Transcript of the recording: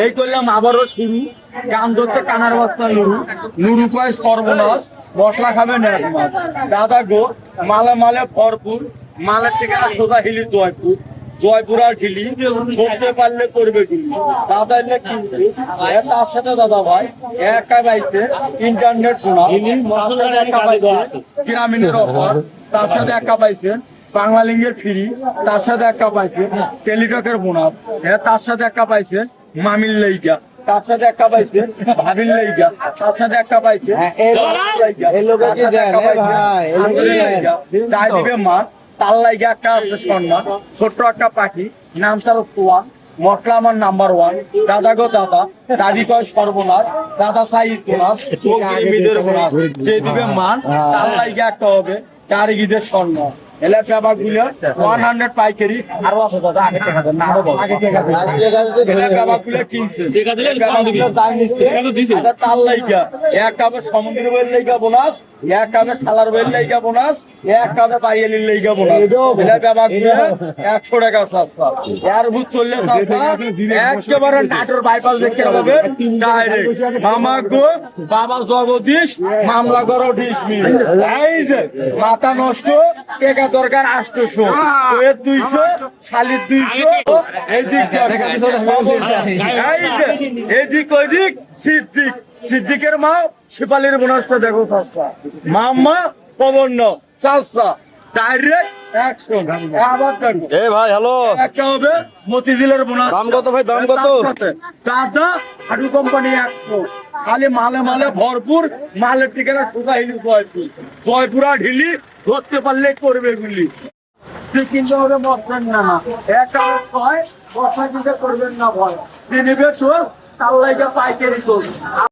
এই করলাম আবারও শুরু। গান ধরতে কানার বাচ্চা নুরু, নুরু কয় সর্বনাশ, মশলা খাবে না এক মাস। দাদা গো মালে মালে ভরপুর, মালের ঠিকানা সোজা হিলি জয়পুর, জয়পুর আর ঢিলি, করতে পারলে করবে গুলি। দাদা এলে কিন্তু তার সাথে দাদা ভাই একা পাইছে ইন্টারনেট শোনা, মশলা একা পাইছে গ্রামীণের অফার, তার সাথে একা পাইছেন বাংলালিঙ্গের ফ্রি, তার সাথে একা পাইছেন টেলিটকের বোনাস, তার সাথে একা পাইছেন মামির লাইগা, তার সাথে একা পাইছেন ভাবির লাইগা, তার সাথে একা পাইছেন চাই দিবে মা, তার লাইগা একটা সম্মান, ছোট্ট একটা পাখি নাম তার তোয়া, মশলা আমার নাম্বার ওয়ান। দাদা গো দাদা, দাদি কয় সর্বনাশ, দাদা চাই বোনাস, বোনাস যে দিবে মান তার লাইগা একটা হবে তার ঈদের সম্মান। এলা ব্যাপার গুলো 100 পাইকারি আর আছে দাদা আগে টাকা দেন না আরো বল আগে টাকা দেন এলা ব্যাপার গুলো কিনছে টাকা দিলে দাম দিবি টাকা তো দিছে এটা তার লাইগা এক কাপে সমুদ্র বেল লাইগা বোনাস, এক কাপে খালার বেল লাইগা বোনাস, এক কাপে পাইয়েলির লাইগা বোনাস। এলা ব্যাপার গুলো 100 টাকা সস্তা এর ভূত চললে একেবারে নাটোর বাইপাস দেখতে হবে ডাইরেক্ট। মামা গো বাবা জগদীশ মামলা করো ডিসমিস। এই যে মাথা নষ্ট টাকা দরকার 800, এর 200 শালির 200, এইদিক এদিক ওইদিক সিদ্দিক, সিদ্দিকের মা শিপালির বোনাসটা দেখো সস্তা, মাম্মা পবন সস্তা ডাইরেক্ট 100। এ ভাই হ্যালো, একটা হবে মতিঝিলের বোনাস। দাম কত ভাই, দাম কত? দাদা হাডু কোম্পানি 100, খালি মালে মালে ভরপুর, মালের ঠিকানা সোজা হিলি জয়পুর, জয়পুর আর ঢিলি, ধরতে পারলে করবে গুলি। কিন্তু হবে মশলা না না একটা হয় মশলা দিতে করবেন না ভয়, নিবে সোল তার লাইগা পাইকারি সোল।